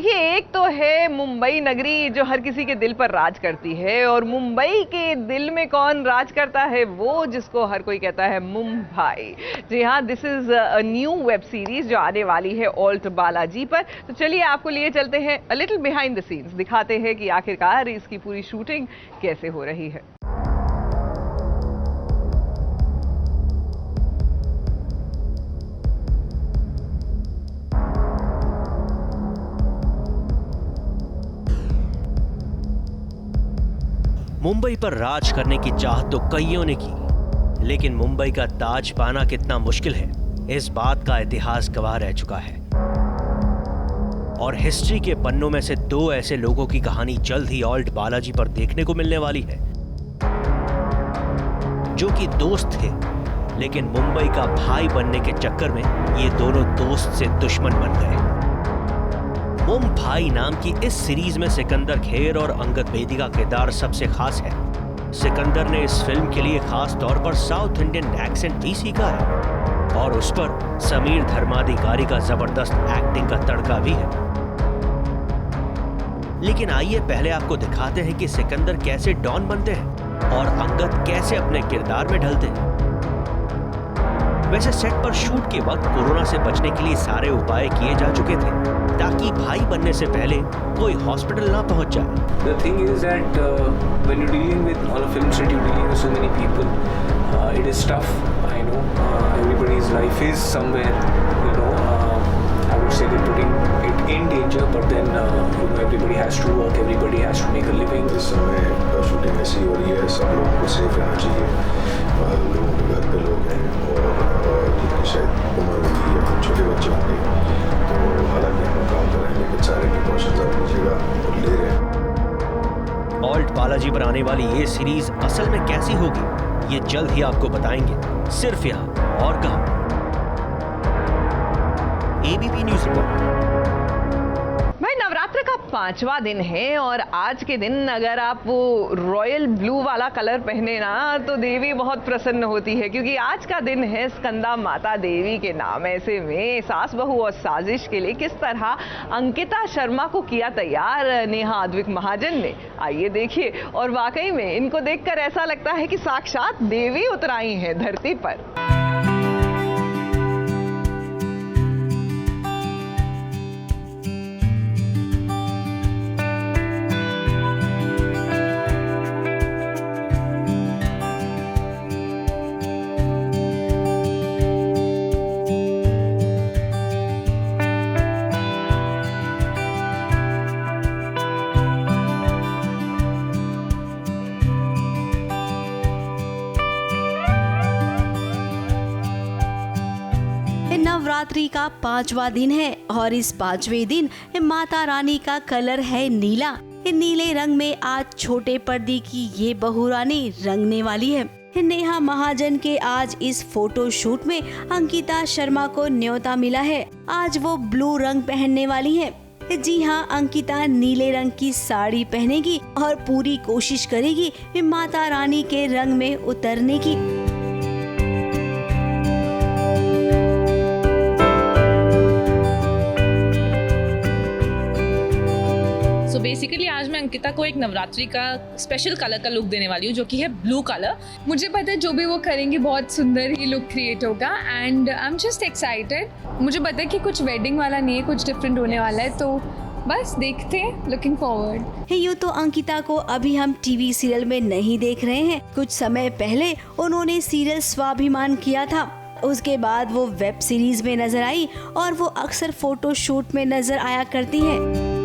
देखिए, एक तो है मुंबई नगरी जो हर किसी के दिल पर राज करती है, और मुंबई के दिल में कौन राज करता है? वो जिसको हर कोई कहता है मुंबई। जी हाँ, this is a new web series जो आने वाली है ऑल्ट बालाजी पर। तो चलिए आपको लिए चलते हैं a little behind the scenes, दिखाते हैं कि आखिरकार इसकी पूरी शूटिंग कैसे हो रही है। मुंबई पर राज करने की चाहत तो कईयों ने की, लेकिन मुंबई का ताज पाना कितना मुश्किल है, इस बात का इतिहास गवाह रह चुका है। और हिस्ट्री के पन्नों में से दो ऐसे लोगों की कहानी जल्द ही ऑल्ट बालाजी पर देखने को मिलने वाली है, जो कि दोस्त थे, लेकिन मुंबई का भाई बनने के चक्कर में ये दोनों दोस्त से दुश्मन बन गए। मुम भाई नाम की इस सीरीज में सिकंदर खेर और अंगद बेदी का किरदार सबसे खास है। सिकंदर ने इस फिल्म के लिए खास तौर पर साउथ इंडियन एक्सेंट भी सीखा है, और उस पर समीर धर्माधिकारी का जबरदस्त एक्टिंग का तड़का भी है। लेकिन आइए पहले आपको दिखाते हैं कि सिकंदर कैसे डॉन बनते हैं और अंगद कैसे अपने किरदार में ढलते हैं। वैसे सेट पर शूट के वक्त कोरोना से बचने के लिए सारे उपाय किए जा चुके थे, ताकि भाई बनने से पहले कोई हॉस्पिटल ना पहुंच जाए। The thing is that when you're dealing with on a film set, you're dealing with so many people. It is tough. I know everybody's life is somewhere. I would say they're putting it in danger, but then everybody has to work. Everybody has to make a living. इस समय shooting ऐसी हो रही है, सब लोगों को safe रहना चाहिए। लोगों के घर पे लोग हैं और जिनकी शायद उम्र होगी या छोटे बच्चे होंगे, तो हालांकि हम काम कर रहे हैं, लेकिन सारे प्रिकॉशंस आप लीजिएगा और ले रहे हैं। ऑल्ट बालाजी पर आने वाली ये सीरीज असल में कैसी होगी, ये जल्द ही आपको बताएंगे, सिर्फ यहाँ और कहाँ। ABP news report. भाई, नवरात्र का 5वां दिन है, और आज के दिन अगर आप वो रॉयल ब्लू वाला कलर पहने ना, तो देवी बहुत प्रसन्न होती है, क्योंकि आज का दिन है स्कंदा माता देवी के नाम। ऐसे में सास बहू और साजिश के लिए किस तरह अंकिता शर्मा को किया तैयार नेहा अद्विक महाजन ने, आइए देखिए। और वाकई में इनको देखकर ऐसा लगता है कि साक्षात देवी उतर आई हैं धरती पर। नवरात्रि का 5वां दिन है, और इस 5वें दिन माता रानी का कलर है नीला। नीले रंग में आज छोटे पर्दे की ये बहू रानी रंगने वाली है। नेहा महाजन के आज इस फोटो शूट में अंकिता शर्मा को न्योता मिला है। आज वो ब्लू रंग पहनने वाली है। जी हाँ, अंकिता नीले रंग की साड़ी पहनेगी और पूरी कोशिश करेगी माता रानी के रंग में उतरने की। बेसिकली आज मैं अंकिता को एक नवरात्रि का स्पेशल कलर का लुक देने वाली हूँ, जो कि है ब्लू कलर। मुझे पता है जो भी वो करेंगी बहुत सुंदर ही लुक क्रिएट होगा, and I am just excited. मुझे पता है कि कुछ वेडिंग वाला नहीं है, कुछ डिफरेंट होने वाला है, तो बस देखते हैं, लुकिंग फॉरवर्ड। यूँ तो अंकिता को अभी हम टीवी सीरियल में नहीं देख रहे हैं। कुछ समय पहले उन्होंने सीरियल स्वाभिमान किया था, उसके बाद वो वेब सीरीज में नजर आई, और वो अक्सर फोटो शूट में नजर आया करती हैं।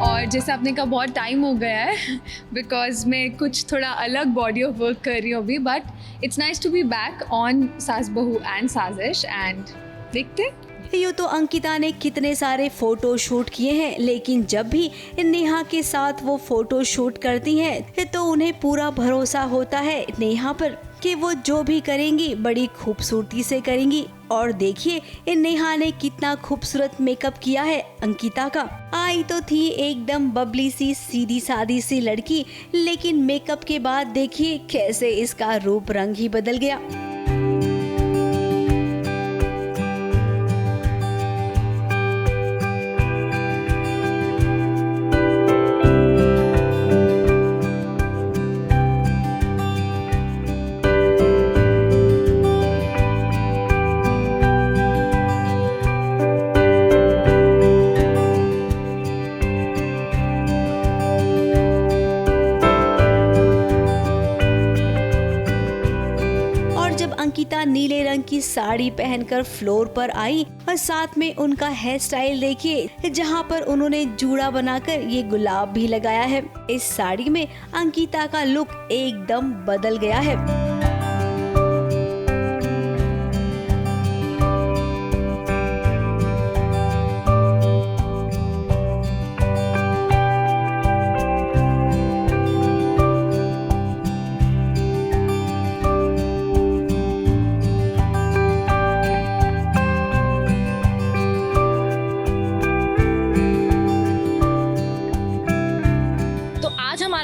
और जैसे आपने कहा बहुत टाइम हो गया है, बिकॉज मैं कुछ थोड़ा अलग बॉडी ऑफ वर्क कर रही हूँ अभी, but it's nice to be back on Saas Bahu and साजिश, एंड देखते हैं। यूँ तो अंकिता ने कितने सारे फोटो शूट किए हैं, लेकिन जब भी नेहा के साथ वो फोटो शूट करती हैं तो उन्हें पूरा भरोसा होता है नेहा पर कि वो जो भी करेंगी बड़ी खूबसूरती से करेंगी। और देखिए नेहा ने कितना खूबसूरत मेकअप किया है अंकिता का। आई तो थी एकदम बबली सी सीधी सादी सी लड़की, लेकिन मेकअप के बाद देखिए कैसे इसका रूप रंग ही बदल गया। जब अंकिता नीले रंग की साड़ी पहनकर फ्लोर पर आई और साथ में उनका हेयर स्टाइल देखिए, जहाँ पर उन्होंने जूड़ा बनाकर ये गुलाब भी लगाया है। इस साड़ी में अंकिता का लुक एकदम बदल गया है।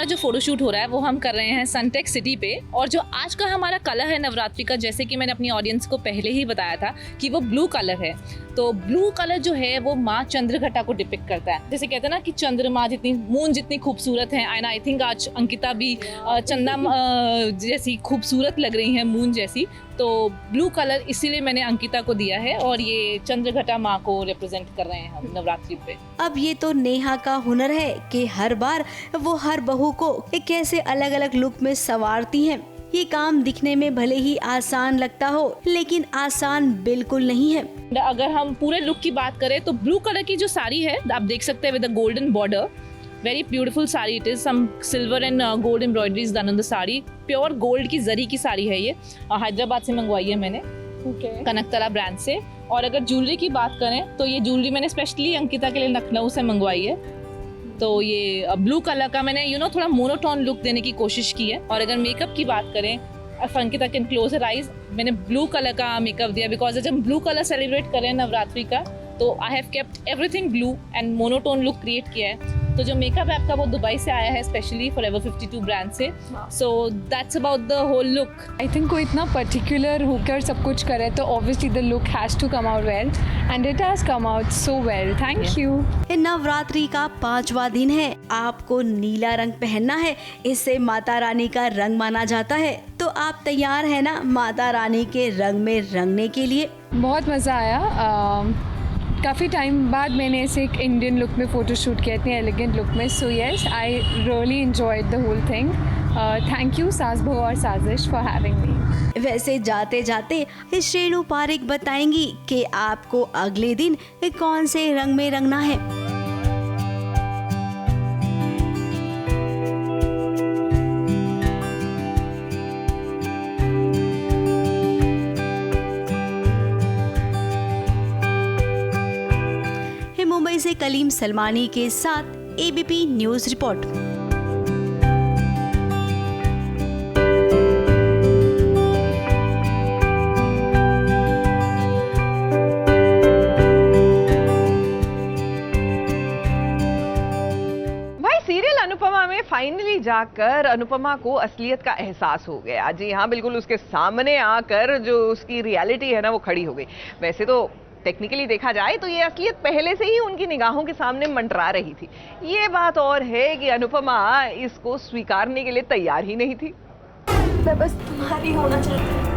जो फोटोशूट हो रहा है वो हम कर रहे हैं सनटेक सिटी पे, और जो आज का हमारा कलर है नवरात्रि का, जैसे कि मैंने अपनी ऑडियंस को पहले ही बताया था कि वो ब्लू कलर है। तो ब्लू कलर जो है वो माँ चंद्रघटा को डिपिक्ट करता है। जैसे कहते हैं ना कि चंद्रमा जितनी, मून जितनी खूबसूरत है, एंड आई थिंक आज अंकिता भी चंदा जैसी खूबसूरत लग रही है, मून जैसी। तो ब्लू कलर इसीलिए मैंने अंकिता को दिया है, और ये चंद्रघटा माँ को रिप्रेजेंट कर रहे हैं हम नवरात्रि पे। अब ये तो नेहा का हुनर है कि हर बार वो हर बहू को कैसे अलग अलग लुक में संवारती हैं। ये काम दिखने में भले ही आसान लगता हो, लेकिन आसान बिल्कुल नहीं है। अगर हम पूरे लुक की बात करें तो ब्लू कलर की जो साड़ी है आप देख सकते हैं with the golden border, very beautiful sari it is. Some silver and gold embroideries done on the sari. Pure gold की जरी की साड़ी है ये, हैदराबाद से मंगवाई है मैंने, कनकतला ब्रांड से। और अगर ज्वेलरी की बात करें तो ये ज्वेलरी मैंने स्पेशली अंकिता के लिए लखनऊ से मंगवाई है। तो ये ब्लू कलर का मैंने थोड़ा मोनोटोन लुक देने की कोशिश की है। और अगर मेकअप की बात करें, Ankita can close her eyes, मैंने ब्लू कलर का मेकअप दिया बिकॉज जब हम ब्लू कलर सेलिब्रेट करें नवरात्रि का, तो I have kept everything blue and monotone look create किया है। तो जो मेकअप है आपका वो दुबई से आया है स्पेशली फॉरएवर 52 ब्रांड से। So that's about the whole look. I think कोई इतना पर्टिकुलर होकर सब कुछ करे तो obviously the look has to come out well, and it has come out so well. Thank you. Navratri का 5वां दिन है, आपको नीला रंग पहनना है। इससे माता रानी का रंग माना जाता है। तो आप तैयार है ना माता रानी के रंग में रंगने के लिए? बहुत मज़ा आया। काफ़ी टाइम बाद मैंने ऐसे एक इंडियन लुक में फ़ोटो शूट किया, इतने एलिगेंट लुक में। So yes, I really enjoyed the whole thing. Thank you Saas Bahu और साजिश फॉर हैविंग मी। वैसे जाते जाते श्रेणु पारिक बताएंगी कि आपको अगले दिन कौन से रंग में रंगना है। मुंबई से कलीम सलमानी के साथ एबीपी न्यूज रिपोर्ट। अनुपमा में फाइनली जाकर अनुपमा को असलियत का एहसास हो गया। जी हाँ, बिल्कुल उसके सामने आकर जो उसकी रियलिटी है ना वो खड़ी हो गई। वैसे तो टेक्निकली देखा जाए तो ये असलियत पहले से ही उनकी निगाहों के सामने मंडरा रही थी। ये बात और है कि अनुपमा इसको स्वीकारने के लिए तैयार ही नहीं थी। मैं बस तुम्हारी होना चाहती हूँ।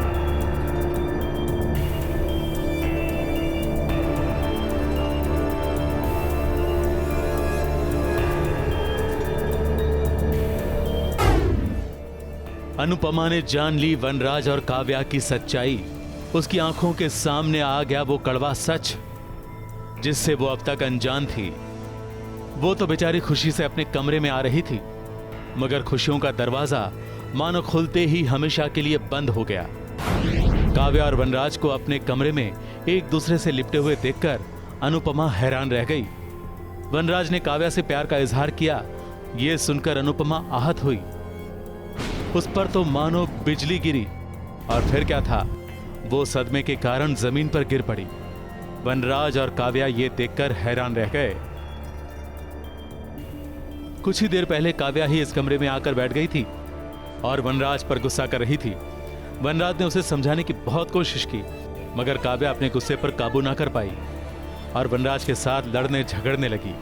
अनुपमा ने जान ली वनराज और काव्या की सच्चाई। उसकी आंखों के सामने आ गया वो कड़वा सच जिससे वो अब तक अनजान थी। वो तो बेचारी खुशी से अपने कमरे में आ रही थी, मगर खुशियों का दरवाजा मानो खुलते ही हमेशा के लिए बंद हो गया। काव्या और वनराज को अपने कमरे में एक दूसरे से लिपटे हुए देखकर अनुपमा हैरान रह गई। वनराज ने काव्या से प्यार का इजहार किया, ये सुनकर अनुपमा आहत हुई। उस पर तो मानो बिजली गिरी, और फिर क्या था, वो सदमे के कारण जमीन पर गिर पड़ी। वनराज और काव्या ये देखकर हैरान रह गए। कुछ ही देर पहले काव्या ही इस कमरे में आकर बैठ गई थी और वनराज पर गुस्सा कर रही थी। वनराज ने उसे समझाने की बहुत कोशिश की, मगर काव्या अपने गुस्से पर काबू ना कर पाई और वनराज के साथ लड़ने झगड़ने लगी।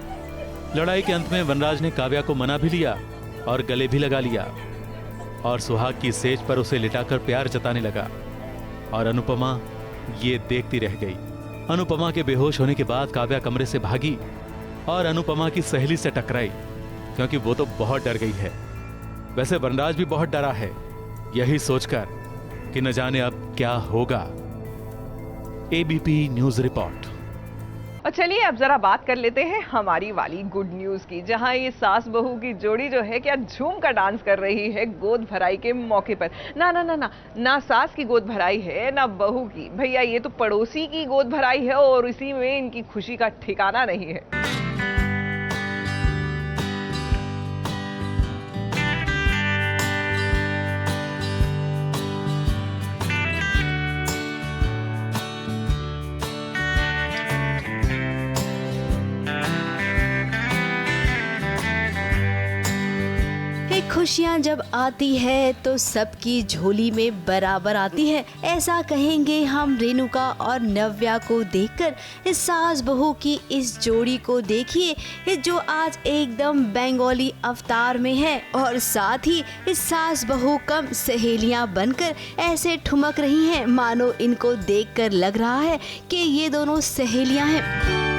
लड़ाई के अंत में वनराज ने काव्या को मना भी लिया और गले भी लगा लिया और सुहाग की सेज पर उसे लिटाकर प्यार जताने लगा। और अनुपमा ये देखती रह गई। अनुपमा के बेहोश होने के बाद काव्या कमरे से भागी और अनुपमा की सहेली से टकराई, क्योंकि वो तो बहुत डर गई है। वैसे वनराज भी बहुत डरा है, यही सोचकर कि न जाने अब क्या होगा। ABP news report. और चलिए अब जरा बात कर लेते हैं हमारी वाली गुड न्यूज की, जहां ये सास बहू की जोड़ी जो है क्या झूम कर डांस कर रही है गोद भराई के मौके पर। ना ना ना ना ना सास की गोद भराई है ना बहू की, भैया ये तो पड़ोसी की गोद भराई है और इसी में इनकी खुशी का ठिकाना नहीं है। खुशियाँ जब आती है तो सबकी झोली में बराबर आती है, ऐसा कहेंगे हम रेणुका और नव्या को देखकर। इस सास बहू की इस जोड़ी को देखिए जो आज एकदम बंगाली अवतार में है और साथ ही इस सास बहू कम सहेलियां बनकर ऐसे ठुमक रही हैं मानो इनको देखकर लग रहा है कि ये दोनों सहेलियां हैं।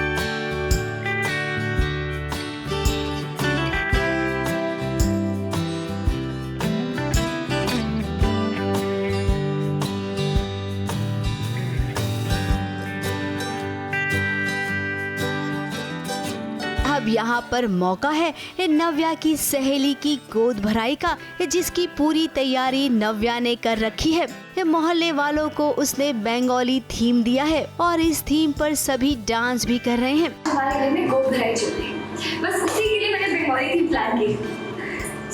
अब यहाँ पर मौका है नव्या की सहेली की गोद भराई का, जिसकी पूरी तैयारी नव्या ने कर रखी है। मोहल्ले वालों को उसने बंगाली थीम दिया है और इस थीम पर सभी डांस भी कर रहे हैं। हमारे घर में गोद भराई चल रही है, बस उसी के लिए मैंने बंगाली थीम प्लान की।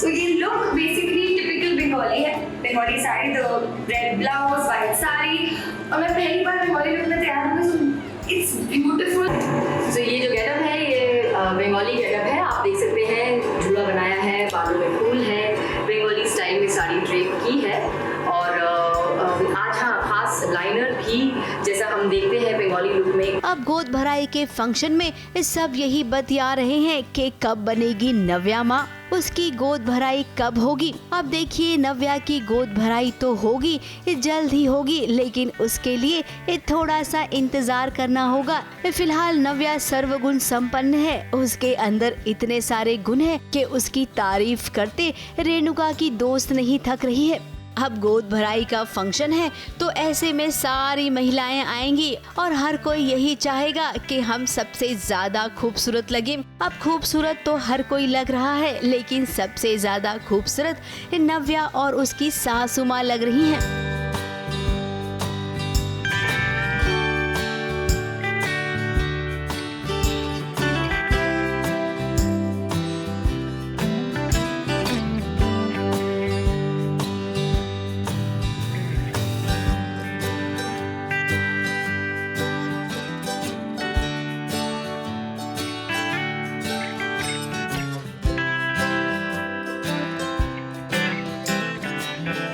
सो ये लुक बेसिकली टिपिकल बंगाली है, बंगाली साड़ी, तो रेड ब्लाउज, व्हाइट साड़ी, और मैं पहली बार बंगाली लुक में तैयार हूँ। It's beautiful. सो ये जो गेटअप है ये बंगाली गेटअप है, आप देख सकते हैं झूला बनाया है, बालों में फूल है, बंगाली स्टाइल में साड़ी ड्रेप की है और आज हाँ खास लाइनर भी जैसा हम देखते हैं बंगाली लुक में। अब गोद भराई के फंक्शन में सब यही बतिया रहे हैं कि कब बनेगी नव्या माँ, उसकी गोद भराई कब होगी। अब देखिए नव्या की गोद भराई तो होगी, जल्द ही होगी, लेकिन उसके लिए थोड़ा सा इंतजार करना होगा। फिलहाल नव्या सर्वगुण संपन्न है, उसके अंदर इतने सारे गुण हैं कि उसकी तारीफ करते रेणुका की दोस्त नहीं थक रही है। अब गोद भराई का फंक्शन है तो ऐसे में सारी महिलाएं आएंगी और हर कोई यही चाहेगा कि हम सबसे ज्यादा खूबसूरत लगे। अब खूबसूरत तो हर कोई लग रहा है, लेकिन सबसे ज्यादा खूबसूरत नव्या और उसकी सासू माँ लग रही हैं।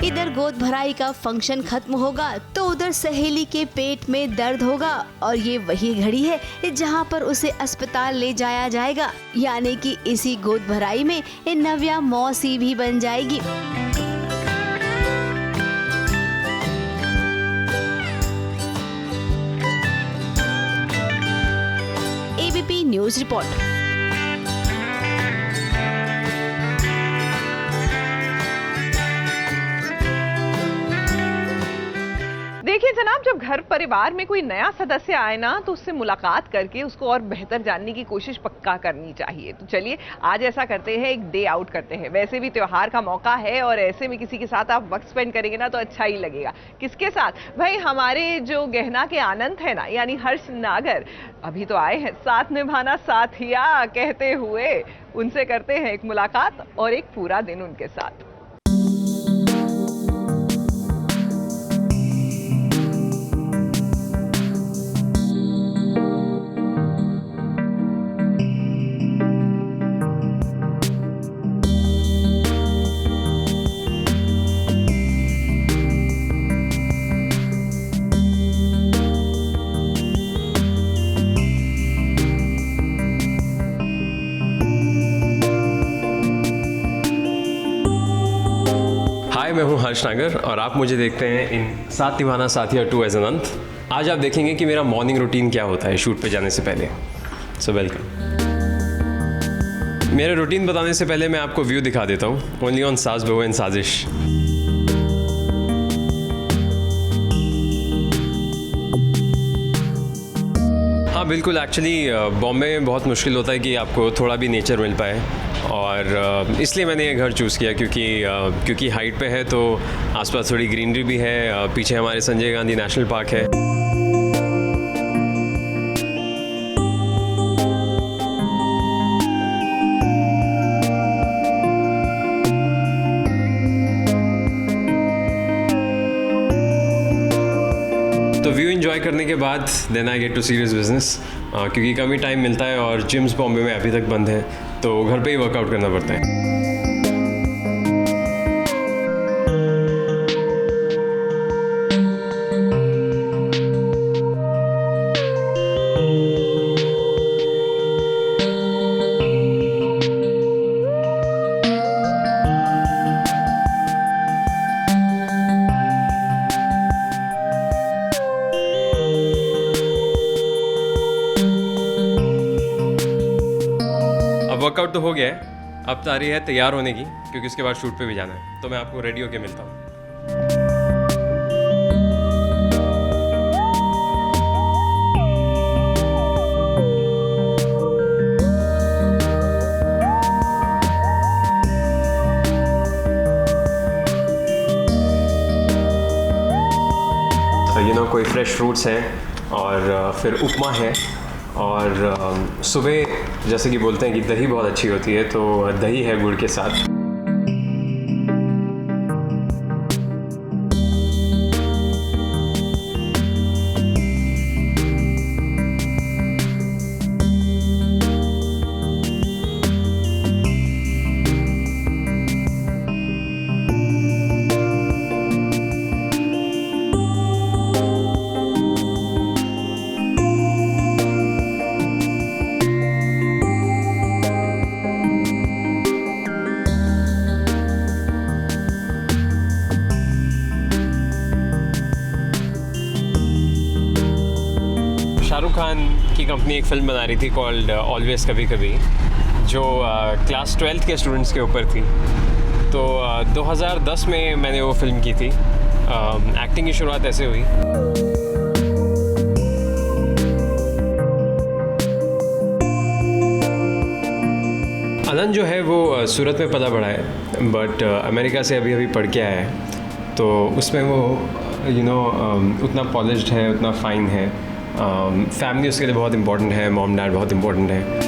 इधर गोद भराई का फंक्शन खत्म होगा तो उधर सहेली के पेट में दर्द होगा और ये वही घड़ी है जहाँ पर उसे अस्पताल ले जाया जाएगा, यानी कि इसी गोद भराई में नव्या मौसी भी बन जाएगी। ABP news report. देखिए जनाब, जब घर परिवार में कोई नया सदस्य आए ना तो उससे मुलाकात करके उसको और बेहतर जानने की कोशिश पक्का करनी चाहिए। तो चलिए आज ऐसा करते हैं, एक डे आउट करते हैं। वैसे भी त्योहार का मौका है और ऐसे में किसी के साथ आप वक्त स्पेंड करेंगे ना तो अच्छा ही लगेगा। किसके साथ? भाई हमारे जो गहना के आनंद है ना, यानी हर्ष नागर, अभी तो आए हैं साथ निभाना साथिया कहते हुए। उनसे करते हैं एक मुलाकात और एक पूरा दिन उनके साथ। मैं हूं हर्ष नागर और आप मुझे देखते हैं इन साथ निभाना साथिया 2 एज अनंत। आज आप देखेंगे कि मेरा मॉर्निंग रूटीन क्या होता है शूट पे जाने से पहले। So welcome. मेरा रूटीन बताने से पहले मैं आपको व्यू दिखा देता हूं, only on Saas Bahu and साजिश। बिल्कुल। एक्चुअली बॉम्बे में बहुत मुश्किल होता है कि आपको थोड़ा भी नेचर मिल पाए, और इसलिए मैंने ये घर चूज़ किया क्योंकि हाइट पे है तो आसपास थोड़ी ग्रीनरी भी है। पीछे हमारे संजय गांधी नेशनल पार्क है। तो व्यू एंजॉय करने के बाद then I get to serious business, क्योंकि कम ही टाइम मिलता है और जिम्स बॉम्बे में अभी तक बंद हैं, तो घर पे ही वर्कआउट करना पड़ता है। वर्कआउट तो हो गया है, अब तारी है तैयार होने की, क्योंकि उसके बाद शूट पे भी जाना है। तो मैं आपको रेडी होके मिलता हूँ। तो कोई फ्रेश फ्रूट्स हैं और फिर उपमा है, और सुबह जैसे कि बोलते हैं कि दही बहुत अच्छी होती है, तो दही है गुड़ के साथ। शाहरुख खान की कंपनी एक फ़िल्म बना रही थी कॉल्ड ऑलवेज कभी कभी, जो क्लास 12th के स्टूडेंट्स के ऊपर थी। तो 2010 में मैंने वो फिल्म की थी। एक्टिंग की शुरुआत ऐसे हुई। अनंत जो है वो सूरत में पला बड़ा है, बट अमेरिका से अभी पढ़ के आया है। तो उसमें वो उतना पॉलिश्ड है, उतना फाइन है। फैमिली उसके लिए बहुत इम्पोर्टेंट है, मॉम डैड बहुत इम्पोर्टेंट है।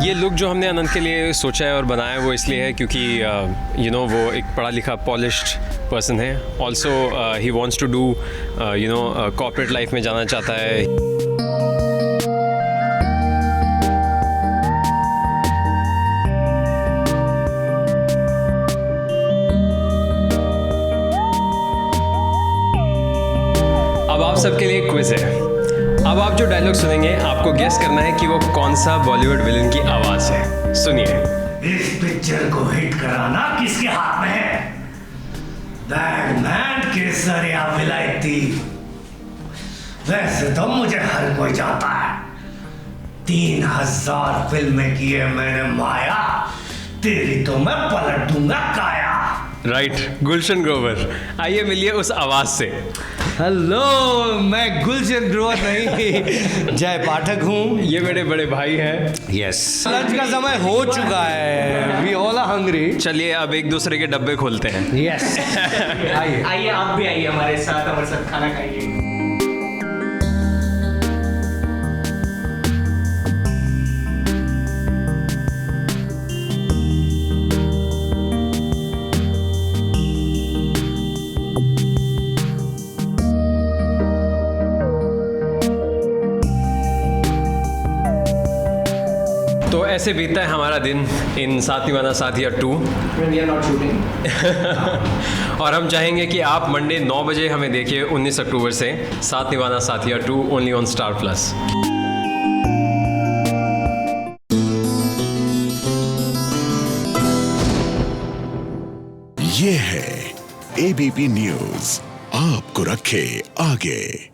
ये लुक जो हमने अनंत के लिए सोचा है और बनाया है वो इसलिए है क्योंकि वो एक पढ़ा लिखा पॉलिश्ड पर्सन है। Also he wants to do corporate life में जाना चाहता है। अब आप सबके लिए क्विज है। अब आप जो डायलॉग सुनेंगे आपको गेस करना है कि वो कौन सा बॉलीवुड विलन की आवाज है। सुनिए। इस पिक्चर को हिट कराना किसके हाथ में है? बैटमैन, केसरिया, विलायती। वैसे तो मुझे हर कोई जानता है। 3000 फिल्में की है मैंने माया, तेरी तो मैं पलट दूंगा काया। राइट, गुलशन ग्रोवर। आइए मिलिए उस आवाज से। हेलो, मैं गुलशन ग्रोवर नहीं, जय पाठक हूँ। ये मेरे बड़े भाई हैं। यस, लंच का समय हो चुका है। We all are hungry. चलिए अब एक दूसरे के डब्बे खोलते हैं। यस, आइए आप भी आइए हमारे साथ खाना खाइए। तो ऐसे बीतता है हमारा दिन इन साथ निभाना साथिया 2। और हम चाहेंगे कि आप मंडे 9 बजे हमें देखिए 19 अक्टूबर से साथ निभाना साथिया 2 ओनली ऑन स्टार प्लस। ये ABP न्यूज आपको रखे आगे।